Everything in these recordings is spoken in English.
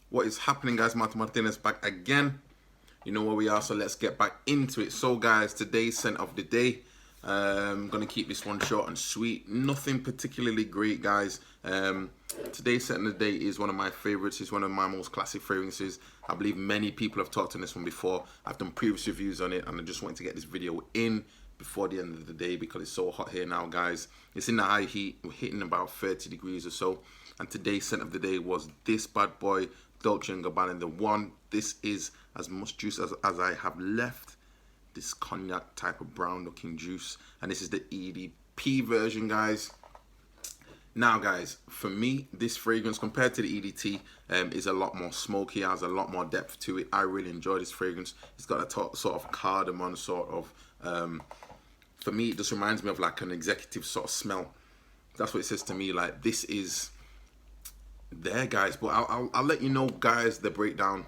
What is happening, guys? Martin Martinez back again. You know where we are, so let's get back into it. So, guys, today's scent of the day. I'm gonna keep this one short and sweet. Nothing particularly great, guys. Today's scent of the day is one of my favorites. It's one of my most classic fragrances. I believe many people have talked on this one before. I've done previous reviews on it, and I just wanted to get this video in before the end of the day because it's so hot here now, guys. It's in the high heat. We're hitting about 30 degrees or so. And today's scent of the day was this bad boy, Dolce & Gabbana, the one. This is as much juice as I have left. This cognac type of brown looking juice. And this is the EDP version, guys. Now, guys, for me, this fragrance compared to the EDT is a lot more smoky, has a lot more depth to it. I really enjoy this fragrance. It's got a sort of cardamom sort of, for me, it just reminds me of like an executive sort of smell. That's what it says to me. Like, this is there, guys. But I'll let you know, guys, the breakdown.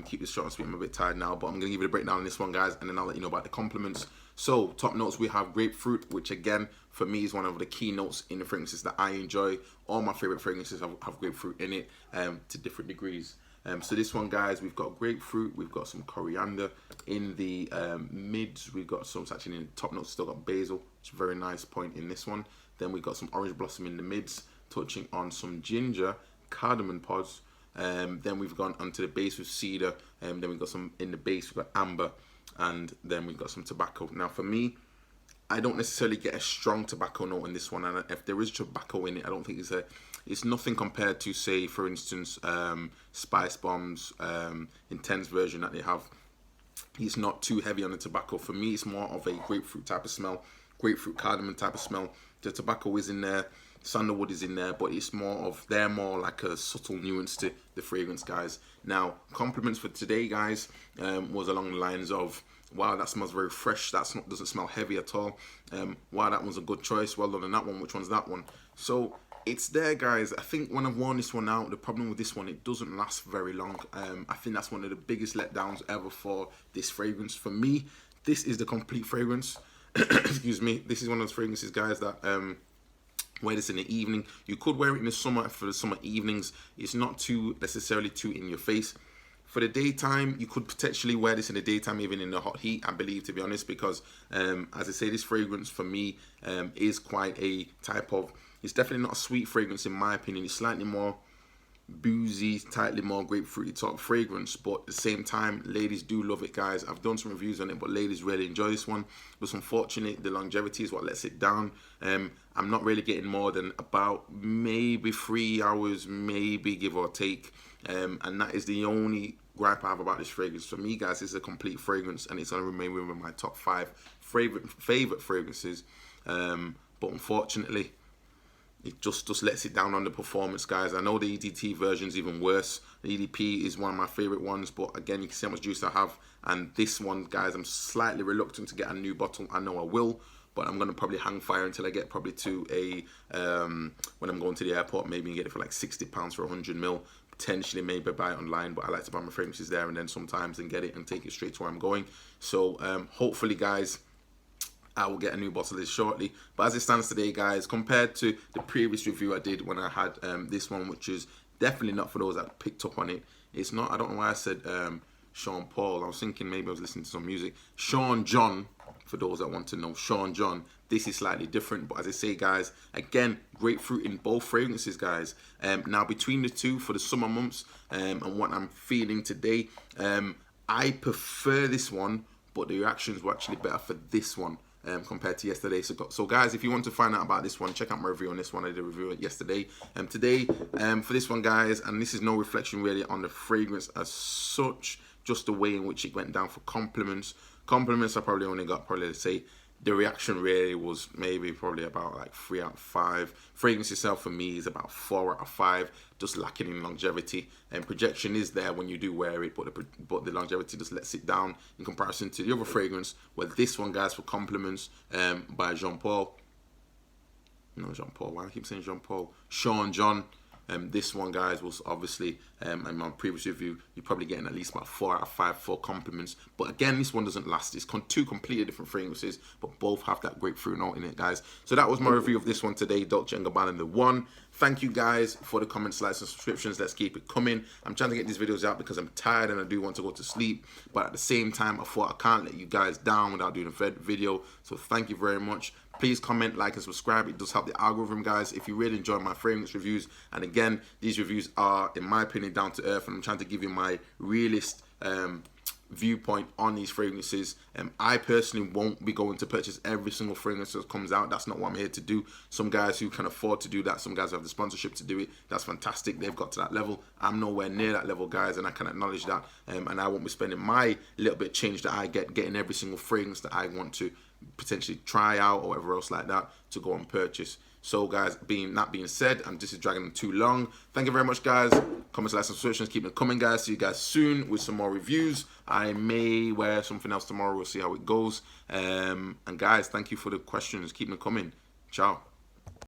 Keep this short and sweet. I'm a bit tired now, but I'm gonna give you the breakdown on this one, guys, and then I'll let you know about the compliments. So, top notes, we have grapefruit, which again for me is one of the key notes in the fragrances that I enjoy. All my favorite fragrances have grapefruit in it, to different degrees. So this one, guys, we've got grapefruit, we've got some coriander in the mids, we've got some, actually in the top notes, still got basil, which is a very nice point in this one. Then we've got some orange blossom in the mids, touching on some ginger, cardamom pods. Then we've gone onto the base with cedar, and then we've got some in the base, we've got amber, and then we've got some tobacco. Now for me, I don't necessarily get a strong tobacco note in this one, and if there is tobacco in it, I don't think it's nothing compared to, say, for instance, Spice Bomb's intense version that they have. It's not too heavy on the tobacco. For me, it's more of a grapefruit type of smell, grapefruit cardamom type of smell. The tobacco is in there, sandalwood is in there, but it's more of, they're more like a subtle nuance to the fragrance, guys. Now, compliments for today, guys, was along the lines of, wow, that smells very fresh. Doesn't smell heavy at all. Wow, that one's a good choice. Well done on that one. Which one's that one? So it's there, guys. I think when I've worn this one out, the problem with this one, it doesn't last very long. I think that's one of the biggest letdowns ever for this fragrance. For me, this is the complete fragrance. Excuse me. This is one of those fragrances, guys, that wear this in the evening. You could wear it in the summer for the summer evenings. It's not too necessarily too in your face. For the daytime, you could potentially wear this in the daytime, even in the hot heat, I believe, to be honest, because as I say, this fragrance for me is quite a type of, it's definitely not a sweet fragrance in my opinion. It's slightly more boozy, slightly more grapefruity type of fragrance, but at the same time, ladies do love it, guys. I've done some reviews on it, but ladies really enjoy this one. But unfortunately, the longevity is what lets it down. I'm not really getting more than about maybe 3 hours, maybe give or take, and that is the only gripe I have about this fragrance. For me, guys, it's a complete fragrance, and it's going to remain within my top 5 favorite fragrances. But unfortunately, it just lets it down on the performance, guys. I know the EDT version's even worse. The EDP is one of my favorite ones, but again, you can see how much juice I have. And this one, guys, I'm slightly reluctant to get a new bottle. I know I will, but I'm gonna probably hang fire until I get probably to a when I'm going to the airport, maybe get it for like £60 for 100 ml. Potentially maybe buy it online, but I like to buy my fragrances there and then sometimes and get it and take it straight to where I'm going. So hopefully, guys, I will get a new bottle of this shortly. But as it stands today, guys, compared to the previous review I did when I had this one, which is definitely not for those that picked up on it. It's not, I don't know why I said Sean Paul. I was thinking maybe I was listening to some music. Sean John, for those that want to know, Sean John. This is slightly different, but as I say, guys, again, grapefruit in both fragrances, guys. Now, between the two for the summer months and what I'm feeling today, I prefer this one, but the reactions were actually better for this one. Compared to yesterday. So guys, if you want to find out about this one, check out my review on this one. I did a review yesterday. Today, for this one, guys, and this is no reflection really on the fragrance as such, just the way in which it went down for compliments. Compliments, I probably only got, probably, let's say, the reaction really was maybe probably about like 3 out of 5. Fragrance itself for me is about 4 out of 5, just lacking in longevity. And projection is there when you do wear it, but the longevity just lets it down in comparison to the other fragrance. Well, this one, guys, for compliments, by Jean Paul. No, Jean Paul. Why do I keep saying Jean Paul? Sean John. This one, guys, was obviously in my previous review, you're probably getting at least about 4 out of 5 full compliments. But again, this one doesn't last. It's two completely different fragrances, but both have that grapefruit note in it, guys. So that was my review of this one today, Dolce & Gabbana the one. Thank you guys for the comments, likes, and subscriptions. Let's keep it coming. I'm trying to get these videos out because I'm tired and I do want to go to sleep. But at the same time, I thought I can't let you guys down without doing a video. So thank you very much. Please comment, like, and subscribe. It does help the algorithm, guys. If you really enjoy my fragrance reviews, and again, these reviews are, in my opinion, down to earth, and I'm trying to give you my realist viewpoint on these fragrances. I personally won't be going to purchase every single fragrance that comes out. That's not what I'm here to do. Some guys who can afford to do that, some guys who have the sponsorship to do it, that's fantastic. They've got to that level. I'm nowhere near that level, guys, and I can acknowledge that. And I won't be spending my little bit of change that I getting every single fragrance that I want to potentially try out or whatever else like that to go and purchase. So guys, that being said, this is dragging them too long. Thank you very much, guys. Comments, likes, and subscriptions, keep them coming, guys. See you guys soon with some more reviews. I may wear something else tomorrow. We'll see how it goes. And guys, thank you for the questions. Keep them coming. Ciao.